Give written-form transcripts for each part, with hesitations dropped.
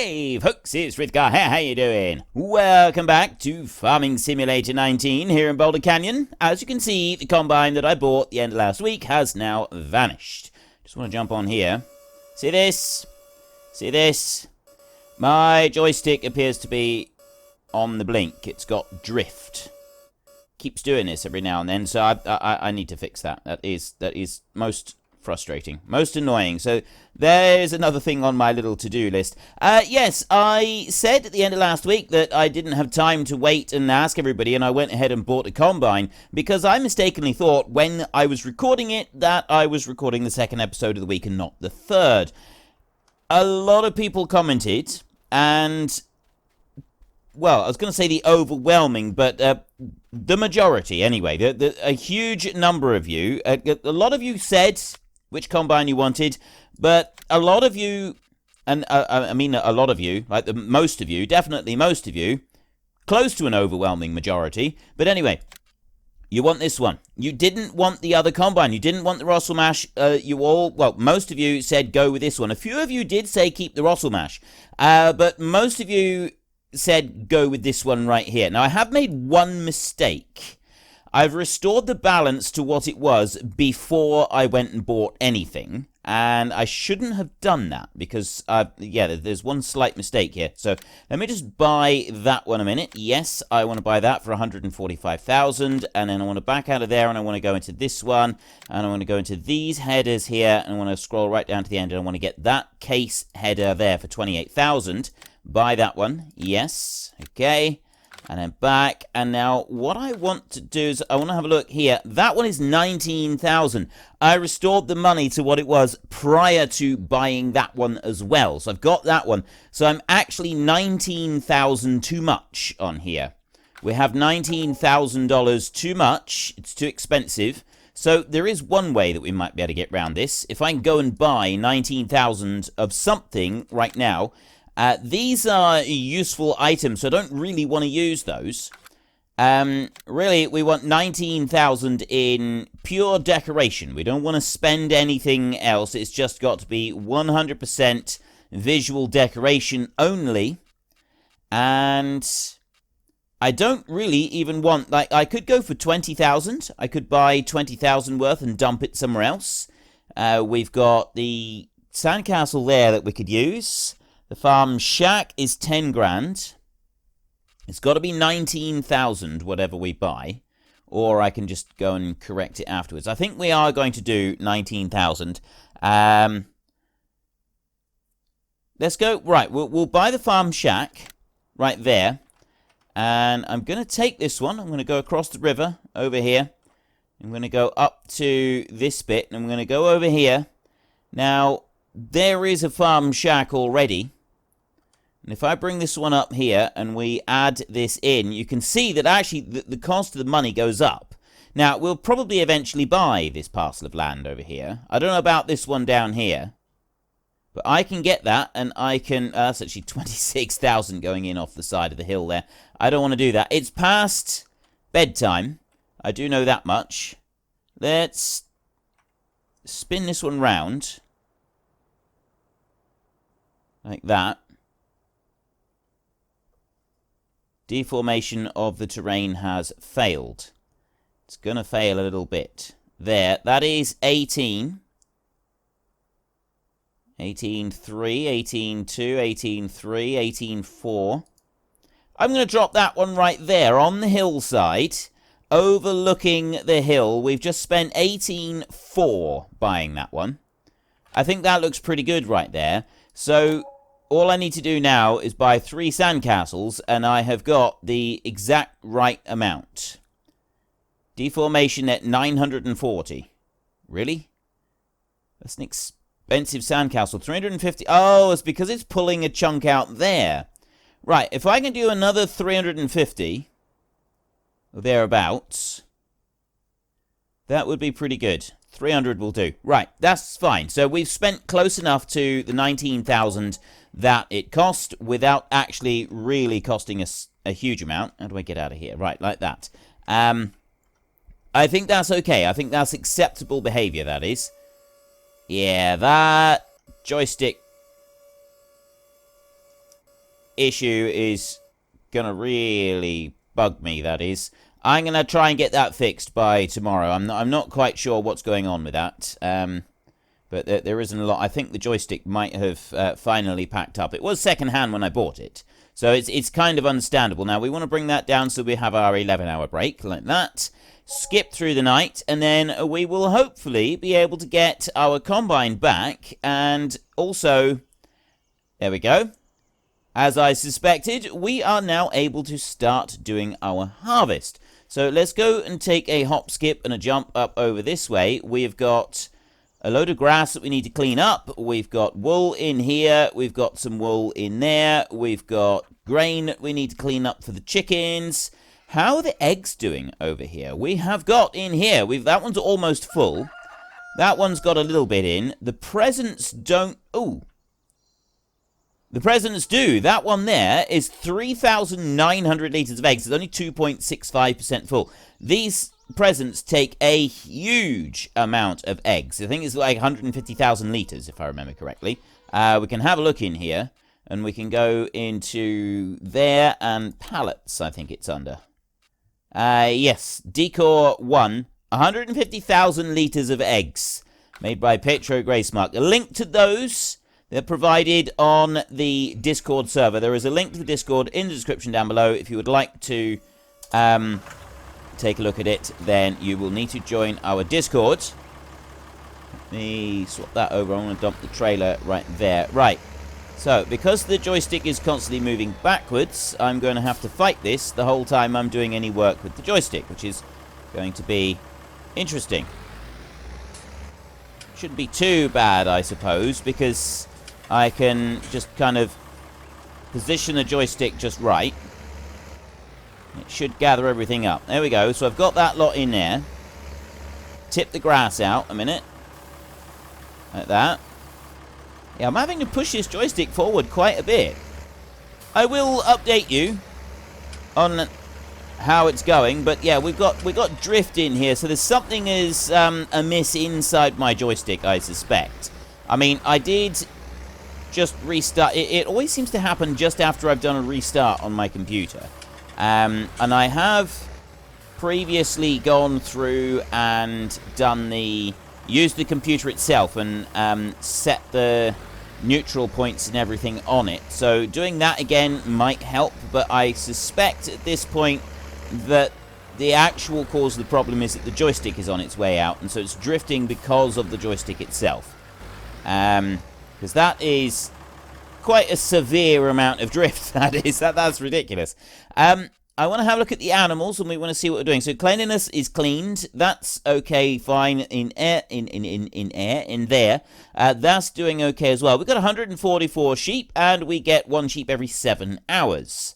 Hey folks, it's Rithgar here, how you doing? Welcome back to Farming Simulator 19 here in Boulder Canyon. As you can see, the combine that I bought at the end of last week has now vanished. Just want to jump on here. See this? See this? My joystick appears to be on the blink. It's got drift. Keeps doing this every now and then, so I need to fix that. That is most frustrating, most annoying. So there's another thing on my little to-do list. Yes, I said at the end of last week that I didn't have time to wait and ask everybody, and I went ahead and bought a combine because I mistakenly thought when I was recording it that I was recording the second episode of the week and not the third. A lot of people commented, and well, I was going to say the overwhelming, but the majority anyway, a huge number of you, a lot of you said which combine you wanted, but a lot of you, and I mean a lot of you, like most of you, definitely most of you, close to an overwhelming majority, but anyway, you want this one. You didn't want the other combine. You didn't want the Russell Mash. Most of you said go with this one. A few of you did say keep the Russell Mash, but most of you said go with this one right here. Now, I have made one mistake. I've restored the balance to what it was before I went and bought anything, and I shouldn't have done that because, there's one slight mistake here. So let me just buy that one a minute. Yes, I want to buy that for 145,000, and then I want to back out of there, and I want to go into this one, and I want to go into these headers here, and I want to scroll right down to the end, and I want to get that case header there for 28,000. Buy that one. Yes. Okay. And then back. And now what I want to do is I want to have a look here. That one is 19,000. I restored the money to what it was prior to buying that one as well. So I've got that one. So I'm actually 19,000 too much on here. We have $19,000 too much. It's too expensive. So there is one way that we might be able to get around this. If I can go and buy 19,000 of something right now. These are useful items, so I don't really want to use those. Really, we want 19,000 in pure decoration. We don't want to spend anything else. It's just got to be 100% visual decoration only. And I don't really even want, like, I could go for 20,000. I could buy 20,000 worth and dump it somewhere else. We've got the sandcastle there that we could use. The farm shack is 10 grand. It's got to be 19,000, whatever we buy. Or I can just go and correct it afterwards. I think we are going to do 19,000. Let's go. Right, we'll buy the farm shack right there. And I'm going to take this one. I'm going to go across the river over here. I'm going to go up to this bit. And I'm going to go over here. Now, there is a farm shack already. And if I bring this one up here and we add this in, you can see that actually the cost of the money goes up. Now, we'll probably eventually buy this parcel of land over here. I don't know about this one down here. But I can get that, and I can... that's actually 26,000 going in off the side of the hill there. I don't want to do that. It's past bedtime. I do know that much. Let's spin this one round. Like that. Deformation of the terrain has failed. It's going to fail a little bit. There. That is 18. 18.3, 18.2, 18.3, 18.4. I'm going to drop that one right there on the hillside, overlooking the hill. We've just spent 18.4 buying that one. I think that looks pretty good right there. So all I need to do now is buy 3 sandcastles, and I have got the exact right amount. Deformation at 940. Really? That's an expensive sandcastle. 350. Oh, it's because it's pulling a chunk out there. Right, if I can do another 350, or thereabouts, that would be pretty good. 300 will do. Right, that's fine. So we've spent close enough to the 19,000 that it cost without actually really costing us a huge amount. How do I get out of here? Right, like that. I think that's okay. I think that's acceptable behavior, that is. Yeah, that joystick issue is gonna really bug me, that is. I'm gonna try and get that fixed by tomorrow. I'm not quite sure what's going on with that. But there isn't a lot. I think the joystick might have finally packed up. It was second-hand when I bought it. So it's kind of understandable. Now, we want to bring that down so we have our 11-hour break, like that. Skip through the night, and then we will hopefully be able to get our combine back. And also, there we go. As I suspected, we are now able to start doing our harvest. So let's go and take a hop, skip, and a jump up over this way. We've got a load of grass that we need to clean up. We've got wool in here. We've got some wool in there. We've got grain that we need to clean up for the chickens. How are the eggs doing over here? We have got in here. That one's almost full. That one's got a little bit in. The presents don't... Ooh. The presents do. That one there is 3,900 litres of eggs. It's only 2.65% full. These presents take a huge amount of eggs. I think it's like 150,000 litres, if I remember correctly. We can have a look in here, and we can go into there, and pallets, I think it's under. Yes, Decor 1, 150,000 litres of eggs, made by Petro Gracemark. A link to those, they're provided on the Discord server. There is a link to the Discord in the description down below. If you would like to take a look at it, then you will need to join our Discord. Let me swap that over. I'm going to dump the trailer right there. Right. So, because the joystick is constantly moving backwards, I'm going to have to fight this the whole time I'm doing any work with the joystick, which is going to be interesting. Shouldn't be too bad, I suppose, because I can just kind of position the joystick just right. It should gather everything up. There we go. So I've got that lot in there. Tip the grass out a minute. Like that. Yeah, I'm having to push this joystick forward quite a bit. I will update you on how it's going, but yeah, we've got drift in here, so there's something is amiss inside my joystick, I suspect. I mean, I did just restart. It always seems to happen just after I've done a restart on my computer. And I have previously gone through and used the computer itself and set the neutral points and everything on it. So doing that again might help, but I suspect at this point that the actual cause of the problem is that the joystick is on its way out, and so it's drifting because of the joystick itself. Because that is quite a severe amount of drift. That's ridiculous. I want to have a look at the animals, and we want to see what we're doing. So cleanliness is cleaned. That's okay, fine in there. That's doing okay as well. We've got 144 sheep, and we get 1 sheep every 7 hours.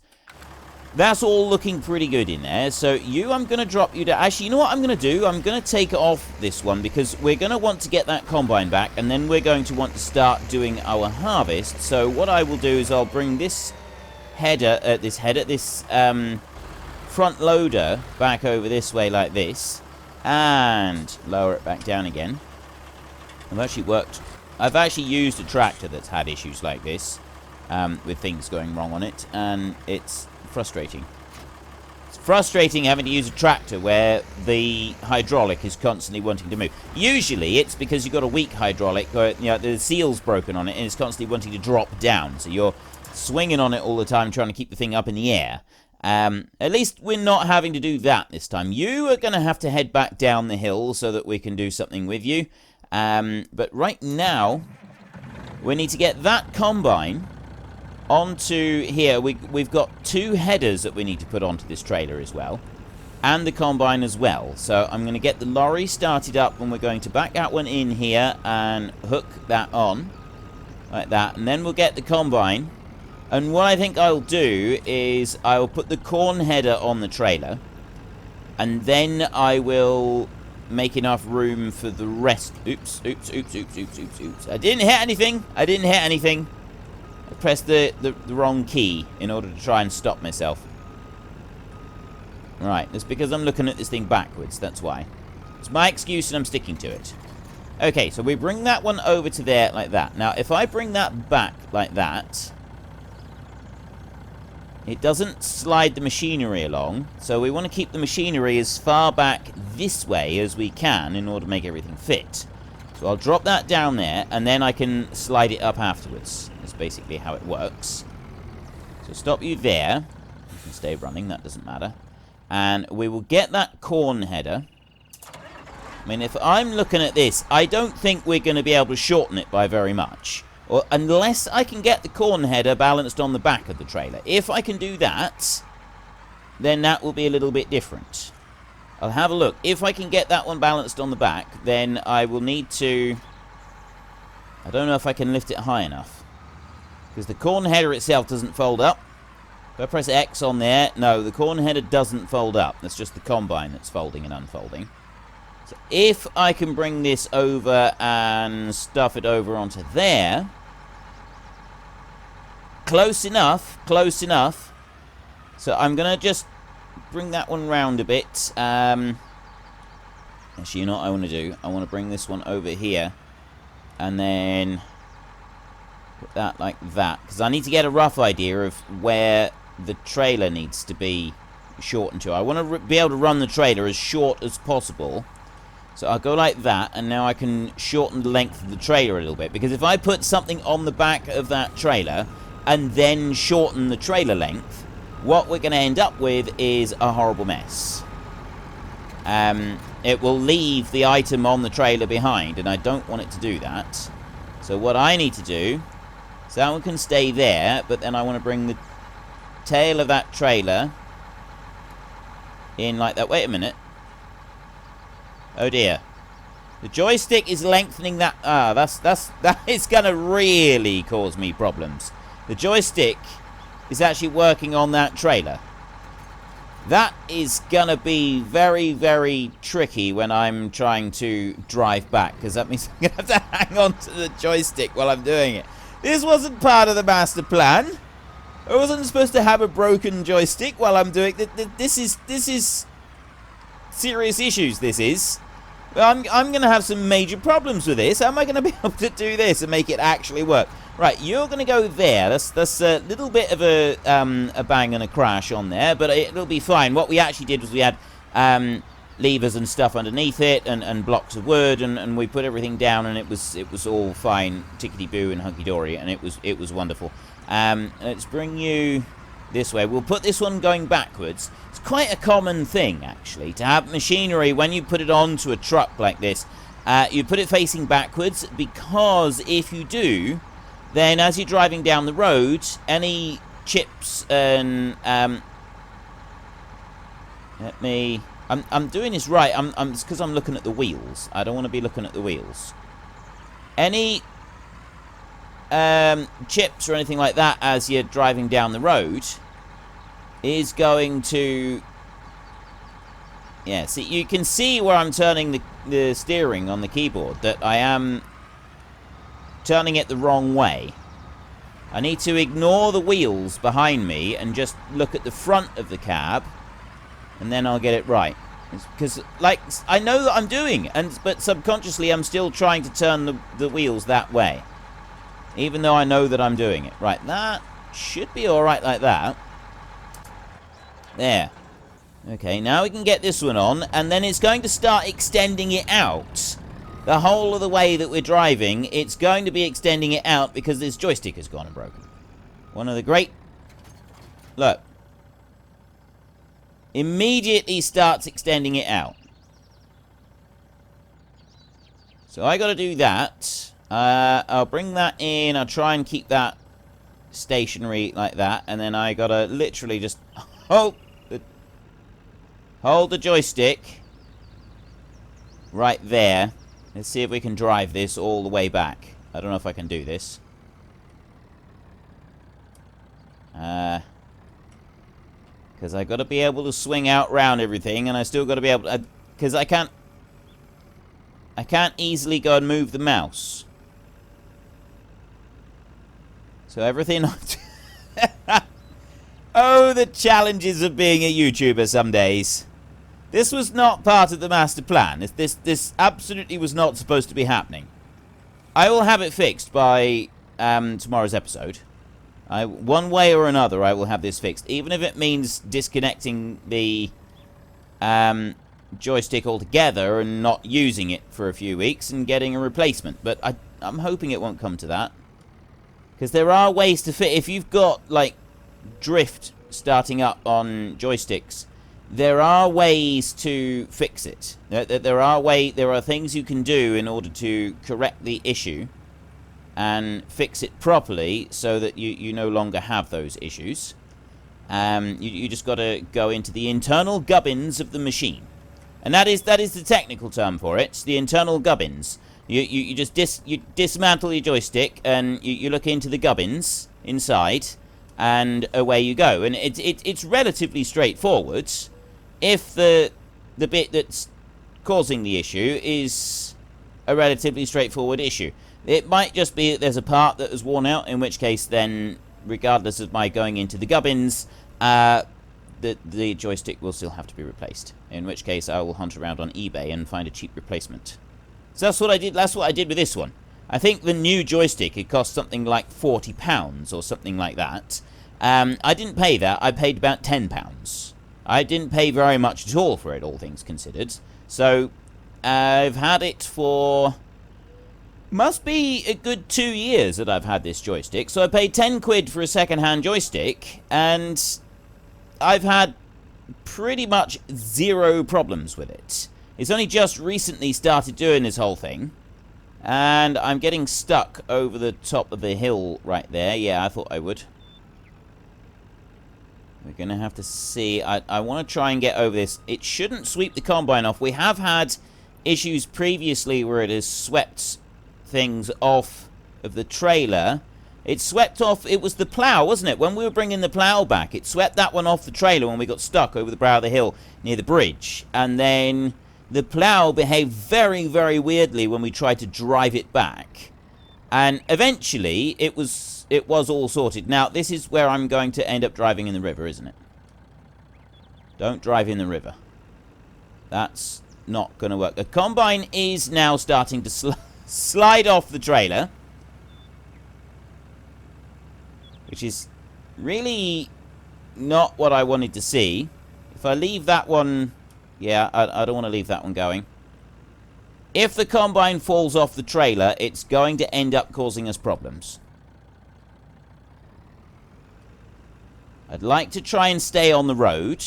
That's all looking pretty good in there. So I'm going to drop you to... Actually, you know what I'm going to do? I'm going to take off this one, because we're going to want to get that combine back, and then we're going to want to start doing our harvest. So what I will do is I'll bring this front loader back over this way like this, and lower it back down again. I've actually used a tractor that's had issues like this, with things going wrong on it, and it's frustrating. It's frustrating having to use a tractor where the hydraulic is constantly wanting to move. Usually it's because you've got a weak hydraulic, or the seal's broken on it, and it's constantly wanting to drop down, so you're swinging on it all the time trying to keep the thing up in the air. At least we're not having to do that this time. You are going to have to head back down the hill so that we can do something with you. But right now, we need to get that combine onto here. We've got 2 headers that we need to put onto this trailer as well, and the combine as well. So I'm going to get the lorry started up, and we're going to back that one in here and hook that on like that, and then we'll get the combine. And what I think I'll do is I'll put the corn header on the trailer, and then I will make enough room for the rest. Oops. I didn't hit anything. I pressed the wrong key in order to try and stop myself. Right, that's because I'm looking at this thing backwards, that's why. It's my excuse and I'm sticking to it. Okay, so we bring that one over to there like that. Now, if I bring that back like that... it doesn't slide the machinery along. So we want to keep the machinery as far back this way as we can in order to make everything fit. So I'll drop that down there, and then I can slide it up afterwards. That's basically how it works. So stop you there. You can stay running, that doesn't matter. And we will get that corn header. I mean, if I'm looking at this, I don't think we're going to be able to shorten it by very much. Or unless I can get the corn header balanced on the back of the trailer. If I can do that, then that will be a little bit different. I'll have a look. If I can get that one balanced on the back, then I will need to... I don't know if I can lift it high enough. Because the corn header itself doesn't fold up. If I press X on there, no, the corn header doesn't fold up. That's just the combine that's folding and unfolding. So if I can bring this over and stuff it over onto there. Close enough, close enough. So I'm going to just bring that one round a bit. Actually, you know what I want to do? I want to bring this one over here. And then put that like that. Because I need to get a rough idea of where the trailer needs to be shortened to. I want to be able to run the trailer as short as possible. So I'll go like that, and now I can shorten the length of the trailer a little bit. Because if I put something on the back of that trailer and then shorten the trailer length, what we're going to end up with is a horrible mess. It will leave the item on the trailer behind, and I don't want it to do that. So what I need to do is that one can stay there, but then I want to bring the tail of that trailer in like that. Wait a minute. Oh dear. The joystick is lengthening that. That is going to really cause me problems. The joystick is actually working on that trailer. That is going to be very, very tricky when I'm trying to drive back, because that means I'm going to have to hang on to the joystick while I'm doing it. This wasn't part of the master plan. I wasn't supposed to have a broken joystick while I'm doing it. This is serious issues, this is. I'm going to have some major problems with this. How am I going to be able to do this and make it actually work? Right, you're going to go there. That's a little bit of a bang and a crash on there, but it'll be fine. What we actually did was we had levers and stuff underneath it, and blocks of wood, and we put everything down, and it was all fine, tickety-boo and hunky-dory, and it was wonderful. Let's bring you this way. We'll put this one going backwards. It's quite a common thing, actually, to have machinery, when you put it onto a truck like this, you put it facing backwards, because if you do, then as you're driving down the road, any chips and I'm doing this right. It's because I'm looking at the wheels. I don't want to be looking at the wheels. Any chips or anything like that as you're driving down the road is going to... Yeah, see, you can see where I'm turning the steering on the keyboard, that I am turning it the wrong way. I need to ignore the wheels behind me and just look at the front of the cab, and then I'll get it right. Because, like, I know that I'm doing, but subconsciously I'm still trying to turn the wheels that way, even though I know that I'm doing it. Right, that should be alright like that. There. Okay, now we can get this one on, and then it's going to start extending it out. The whole of the way that we're driving, it's going to be extending it out because this joystick has gone and broken. One of the great... Look. Immediately starts extending it out. So I got to do that. I'll bring that in. I'll try and keep that stationary like that. And then I got to literally just hold the joystick right there. Let's see if we can drive this all the way back. I don't know if I can do this. Because I got to be able to swing out round everything, and I still got to be able to... Because I can't easily go and move the mouse. So everything... Oh, the challenges of being a YouTuber some days. This was not part of the master plan. This absolutely was not supposed to be happening. I will have it fixed by tomorrow's episode. One way or another, I will have this fixed. Even if it means disconnecting the joystick altogether and not using it for a few weeks and getting a replacement. But I'm hoping it won't come to that. Because there are ways to fit. If you've got, like, drift starting up on joysticks, there are ways to fix it. There are things you can do in order to correct the issue and fix it properly so that you no longer have those issues. You just got to go into the internal gubbins of the machine. And that is the technical term for it, the internal gubbins. You just dismantle your joystick and you look into the gubbins inside, and away you go. And it's relatively straightforward if the bit that's causing the issue is a relatively straightforward issue. It might just be that there's a part that is worn out, in which case then, regardless of my going into the gubbins, the joystick will still have to be replaced. In which case I will hunt around on eBay and find a cheap replacement. So that's what I did. That's what I did with this one. I think the new joystick, it cost something like £40 or something like that. I didn't pay that. I paid about £10. I didn't pay very much at all for it, all things considered. So I've had it for... must be a good 2 years that I've had this joystick. So I paid 10 quid for a second-hand joystick, and I've had pretty much zero problems with it. It's only just recently started doing this whole thing, and I'm getting stuck over the top of the hill right there. Yeah, I thought I would. We're going to have to see. I want to try and get over this. It shouldn't sweep the combine off. We have had issues previously where it has swept things off of the trailer. It swept off, it was the plow, wasn't it? When we were bringing the plow back, it swept that one off the trailer when we got stuck over the brow of the hill near the bridge. And then the plow behaved very, very weirdly when we tried to drive it back. And eventually, it was all sorted. Now, this is where I'm going to end up driving in the river, isn't it? Don't drive in the river. That's not going to work. The combine is now starting to slide off the trailer, which is really not what I wanted to see. If I leave that one... yeah, I don't want to leave that one going. If the combine falls off the trailer, it's going to end up causing us problems. I'd like to try and stay on the road,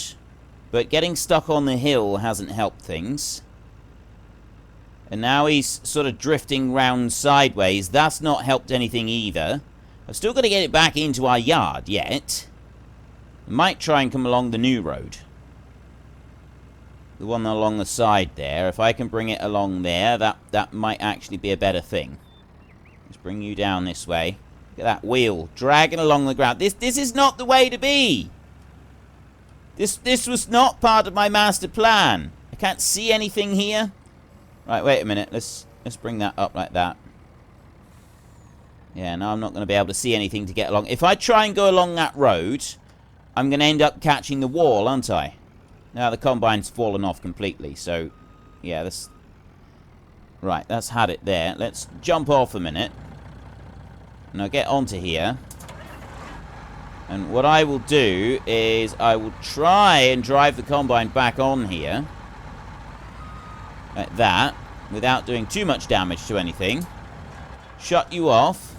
but getting stuck on the hill hasn't helped things. And now he's sort of drifting round sideways. That's not helped anything either. I've still got to get it back into our yard yet. I might try and come along the new road. The one along the side there. If I can bring it along there, that might actually be a better thing. Let's bring you down this way. Look at that wheel dragging along the ground. This is not the way to be. This was not part of my master plan. I can't see anything here. Right, wait a minute. Let's bring that up like that. Yeah, now I'm not going to be able to see anything to get along. If I try and go along that road, I'm going to end up catching the wall, aren't I? Now the combine's fallen off completely, so... yeah, this... right, that's had it there. Let's jump off a minute. And I'll get onto here. And what I will do is I will try and drive the combine back on here. Like that. Without doing too much damage to anything. Shut you off.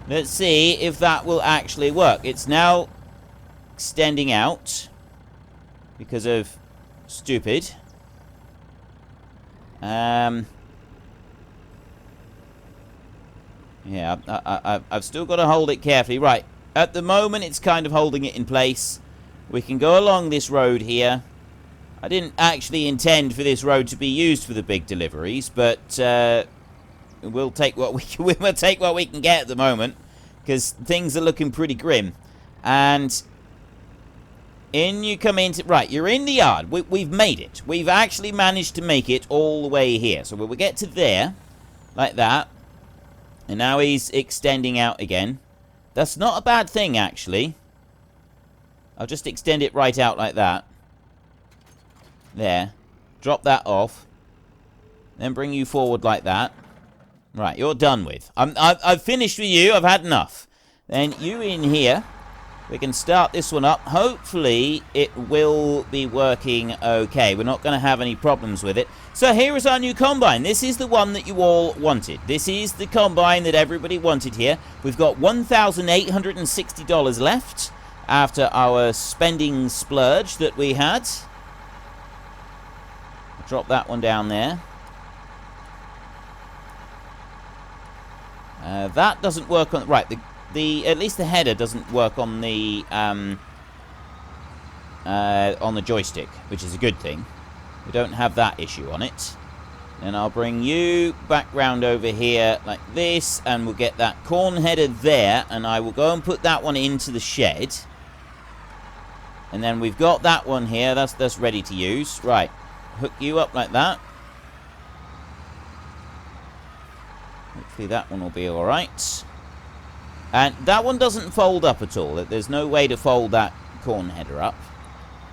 Let's see if that will actually work. It's now extending out because of stupid. Yeah, I've still got to hold it carefully. Right, at the moment it's kind of holding it in place. We can go along this road here. I didn't actually intend for this road to be used for the big deliveries, but we'll take what we can get at the moment, because things are looking pretty grim. And in you come into... right, you're in the yard. We've made it. We've actually managed to make it all the way here. So we'll get to there, like that. And now he's extending out again. That's not a bad thing, actually. I'll just extend it right out like that. There. Drop that off. Then bring you forward like that. Right, you're done with. I've finished with you. I've had enough. Then you in here. We can start this one up. Hopefully, it will be working okay. We're not going to have any problems with it. So here is our new combine. This is the one that you all wanted. This is the combine that everybody wanted here. We've got $1,860 left after our spending splurge that we had. Drop that one down there. That doesn't work on... Right, at least the header doesn't work on the joystick, which is a good thing. We don't have that issue on it. Then I'll bring you back round over here like this, and we'll get that corn header there, and I will go and put that one into the shed. And then we've got that one here. That's ready to use. Right, hook you up like that. Hopefully that one will be all right. And that one doesn't fold up at all. There's no way to fold that corn header up.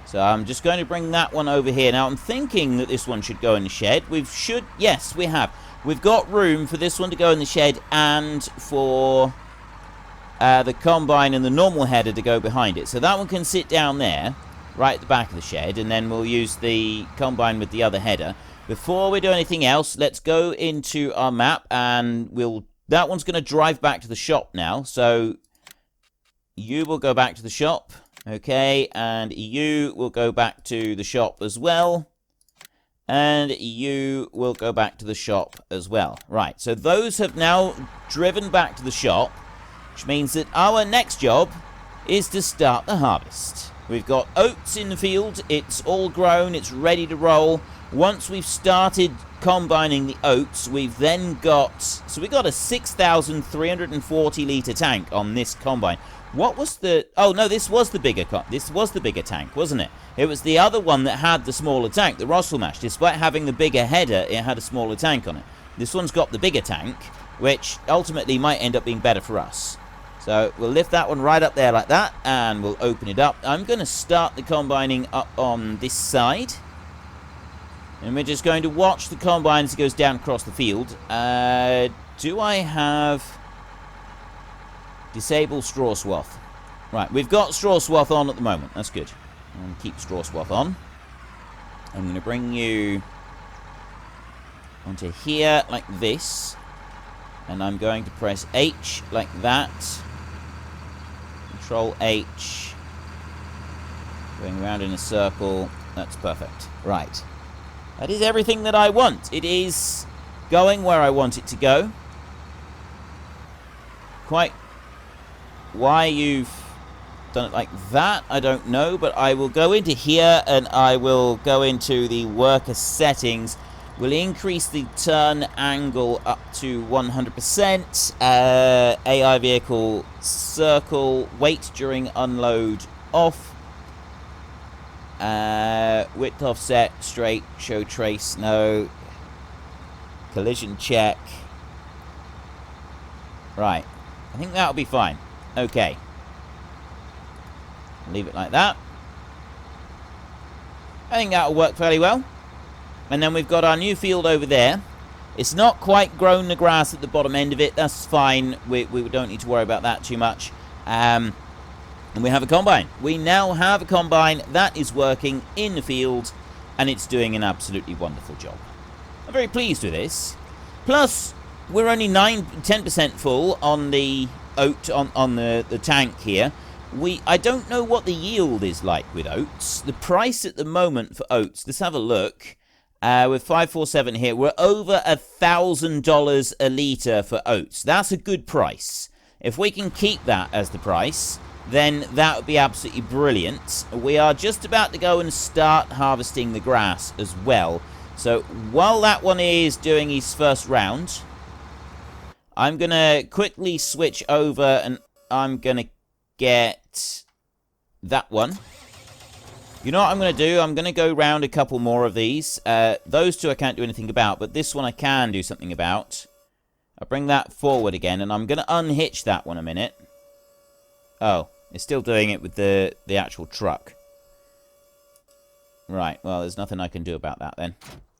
So I'm just going to bring that one over here. Now, I'm thinking that this one should go in the shed. Yes, we have. We've got room for this one to go in the shed and for the combine and the normal header to go behind it. So that one can sit down there, right at the back of the shed, and then we'll use the combine with the other header. Before we do anything else, let's go into our map, and that one's going to drive back to the shop now. So you will go back to the shop. Okay, and you will go back to the shop as well. And you will go back to the shop as well. Right, so those have now driven back to the shop, which means that our next job is to start the harvest. We've got oats in the field. It's all grown. It's ready to roll. Once we've started combining the oats, we've then got... So we got a 6,340 litre tank on this combine. What was the... Oh, no, this was the bigger tank, wasn't it? It was the other one that had the smaller tank, the Rosselmash. Despite having the bigger header, it had a smaller tank on it. This one's got the bigger tank, which ultimately might end up being better for us. So we'll lift that one right up there like that, and we'll open it up. I'm going to start the combining up on this side. And we're just going to watch the combine as it goes down across the field. Do I have... Disable straw swath. Right, we've got straw swath on at the moment. That's good. I'm going to keep straw swath on. I'm going to bring you onto here like this. And I'm going to press H like that. Control H. Going around in a circle. That's perfect. Right. That is everything that I want. It is going where I want it to go. Quite why you've done it like that, I don't know, but I will go into here and I will go into the worker settings. We'll increase the turn angle up to 100%. AI vehicle circle, weight during unload off. Width offset, straight, show trace, no. Collision check. Right. I think that'll be fine. Okay. Leave it like that. I think that'll work fairly well. And then we've got our new field over there. It's not quite grown the grass at the bottom end of it. That's fine. We don't need to worry about that too much. And we have a combine. We now have a combine that is working in the field, and it's doing an absolutely wonderful job. I'm very pleased with this. Plus, we're only 10% full on the oat on the tank here. I don't know what the yield is like with oats. The price at the moment for oats, let's have a look. With 547 here, we're over $1,000 a litre for oats. That's a good price. If we can keep that as the price, then that would be absolutely brilliant. We are just about to go and start harvesting the grass as well. So while that one is doing his first round, I'm going to quickly switch over and I'm going to get that one. You know what I'm going to do? I'm going to go round a couple more of these. Those two I can't do anything about, but this one I can do something about. I'll bring that forward again, and I'm going to unhitch that one a minute. Oh, it's still doing it with the actual truck. Right, well, there's nothing I can do about that then.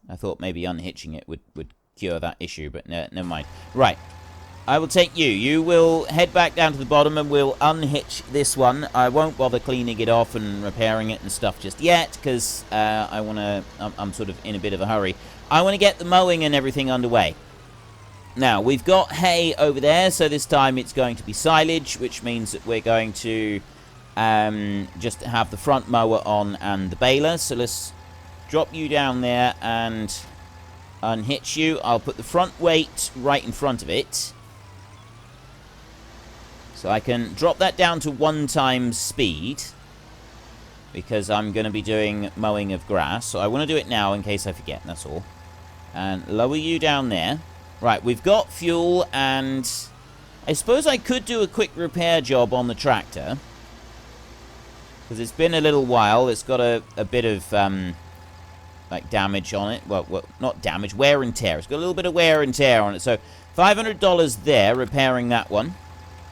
I thought maybe unhitching it would cure that issue, but never mind. Right, I will take you. You will head back down to the bottom and we'll unhitch this one. I won't bother cleaning it off and repairing it and stuff just yet, because I'm sort of in a bit of a hurry. I want to get the mowing and everything underway. Now, we've got hay over there, so this time it's going to be silage, which means that we're going to just have the front mower on and the baler. So let's drop you down there and unhitch you. I'll put the front weight right in front of it. So I can drop that down to 1 times speed, because I'm going to be doing mowing of grass. So I want to do it now in case I forget, that's all. And lower you down there. Right, we've got fuel, and I suppose I could do a quick repair job on the tractor, because it's been a little while. It's got a bit of like damage on it. Well, not damage, wear and tear. It's got a little bit of wear and tear on it. So $500 there, repairing that one.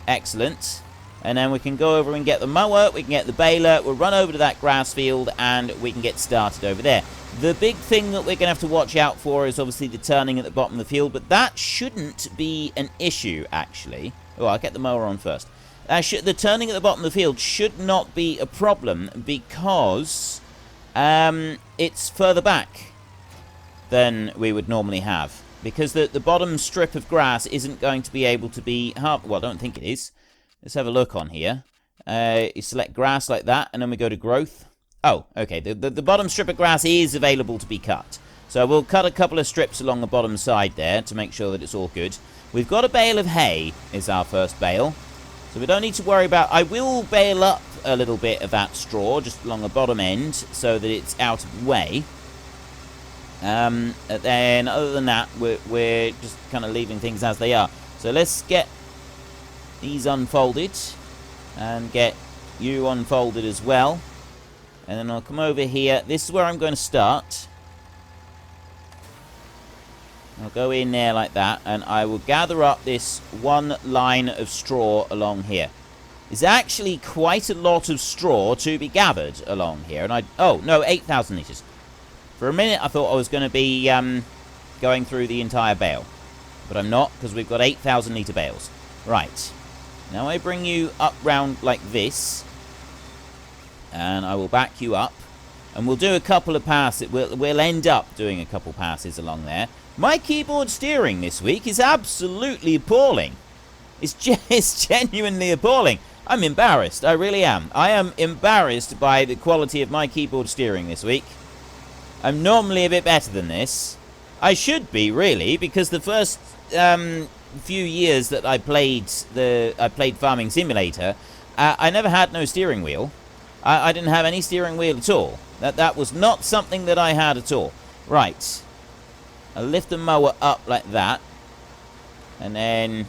Excellent. And then we can go over and get the mower, we can get the baler, we'll run over to that grass field, and we can get started over there. The big thing that we're going to have to watch out for is obviously the turning at the bottom of the field, but that shouldn't be an issue, actually. Oh, I'll get the mower on first. The turning at the bottom of the field should not be a problem, because it's further back than we would normally have. Because the bottom strip of grass isn't going to be able to be... well, I don't think it is. Let's have a look on here. You select grass like that, and then we go to growth. Oh, okay. The bottom strip of grass is available to be cut. So we'll cut a couple of strips along the bottom side there to make sure that it's all good. We've got a bale of hay is our first bale. So we don't need to worry about... I will bale up a little bit of that straw just along the bottom end so that it's out of the way. Then, other than that, we're just kind of leaving things as they are. So let's get these unfolded and get you unfolded as well. And then I'll come over here. This is where I'm going to start. I'll go in there like that, and I will gather up this one line of straw along here. There's actually quite a lot of straw to be gathered along here. And oh, no, 8,000 litres. For a minute, I thought I was going to be going through the entire bale. But I'm not, because we've got 8,000 litre bales. Right. Now I bring you up round like this. And I will back you up. And we'll do a couple of passes. We'll end up doing a couple passes along there. My keyboard steering this week is absolutely appalling. It's genuinely appalling. I'm embarrassed. I really am. I am embarrassed by the quality of my keyboard steering this week. I'm normally a bit better than this. I should be, really, because the first few years that I played Farming Simulator, I never had no steering wheel. I didn't have any steering wheel at all. That was not something that I had at all. Right. I'll lift the mower up like that. And then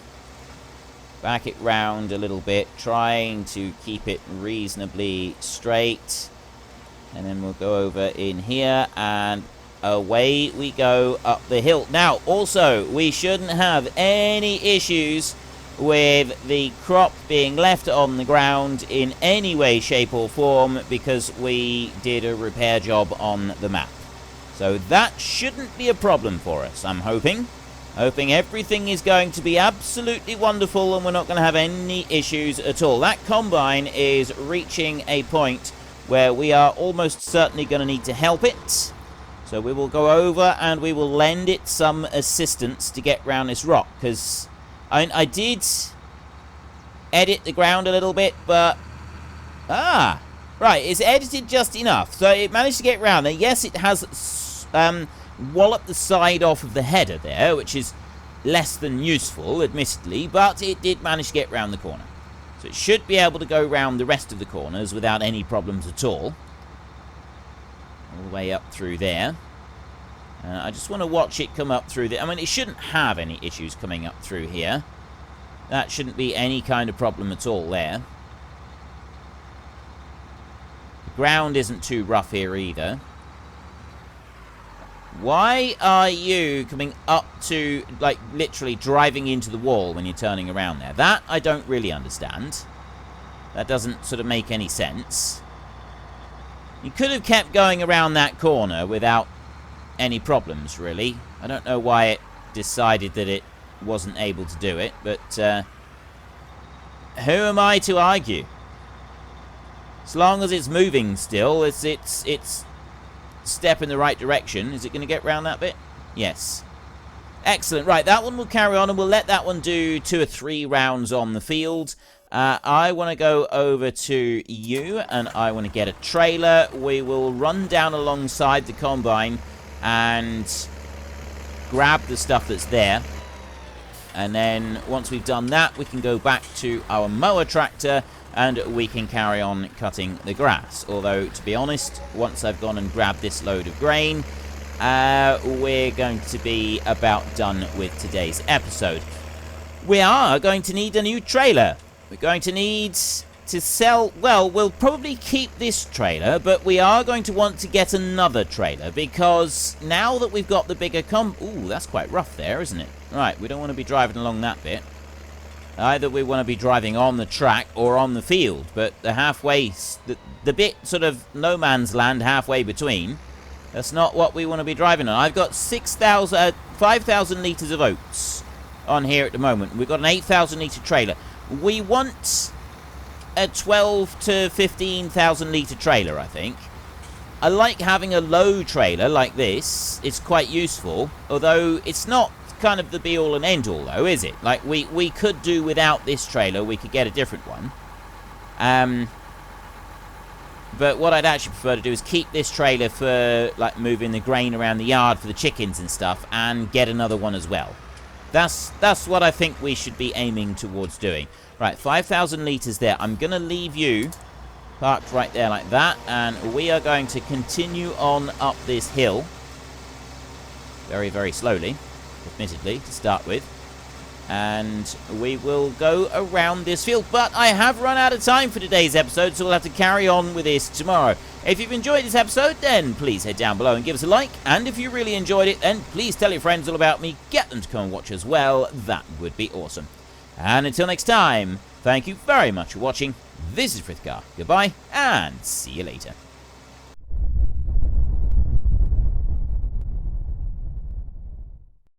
back it round a little bit, trying to keep it reasonably straight. And then we'll go over in here, and away we go up the hill. Now, also, we shouldn't have any issues with the crop being left on the ground in any way, shape, or form, because we did a repair job on the map. So that shouldn't be a problem for us, I'm hoping. Hoping everything is going to be absolutely wonderful and we're not going to have any issues at all. That combine is reaching a point where we are almost certainly going to need to help it. So we will go over and we will lend it some assistance to get round this rock, because I did edit the ground a little bit, but... right, it's edited just enough. So it managed to get round there. Yes, it has walloped the side off of the header there, which is less than useful, admittedly, but it did manage to get round the corner. So it should be able to go round the rest of the corners without any problems at all. All the way up through there. I just want to watch it come up through there. I mean, it shouldn't have any issues coming up through here. That shouldn't be any kind of problem at all there. The ground isn't too rough here either. Why are you coming up to, like, literally driving into the wall when you're turning around there? That I don't really understand. That doesn't sort of make any sense. You could have kept going around that corner without any problems, really. I don't know why it decided that it wasn't able to do it, but who am I to argue? As long as it's moving still, it's step in the right direction. Is it going to get round that bit? Yes. Excellent. Right, that one will carry on, and we'll let that one do 2 or 3 rounds on the field. I want to go over to you, and I want to get a trailer. We will run down alongside the combine and grab the stuff that's there. And then once we've done that, we can go back to our mower tractor and we can carry on cutting the grass. Although, to be honest, once I've gone and grabbed this load of grain, we're going to be about done with today's episode. We are going to need a new trailer. We're going to need to sell... Well, we'll probably keep this trailer, but we are going to want to get another trailer, because now that we've got the bigger Ooh, that's quite rough there, isn't it? Right, we don't want to be driving along that bit. Either we want to be driving on the track or on the field, but the halfway... The bit sort of no man's land halfway between, that's not what we want to be driving on. I've got 5,000 litres of oats on here at the moment. We've got an 8,000 litre trailer. We want a 12 to 15,000 litre trailer, I think. I like having a low trailer like this. It's quite useful, although it's not kind of the be-all and end-all, though, is it? Like, we could do without this trailer. We could get a different one. But what I'd actually prefer to do is keep this trailer for, like, moving the grain around the yard for the chickens and stuff, and get another one as well. That's what I think we should be aiming towards doing. Right, 5,000 litres there. I'm going to leave you parked right there like that, and we are going to continue on up this hill. Very, very slowly, admittedly, to start with. And we will go around this field. But I have run out of time for today's episode, so we'll have to carry on with this tomorrow. If you've enjoyed this episode, then please head down below and give us a like. And if you really enjoyed it, then please tell your friends all about me. Get them to come and watch as well. That would be awesome. And until next time, thank you very much for watching. This is Frithgar. Goodbye, and see you later.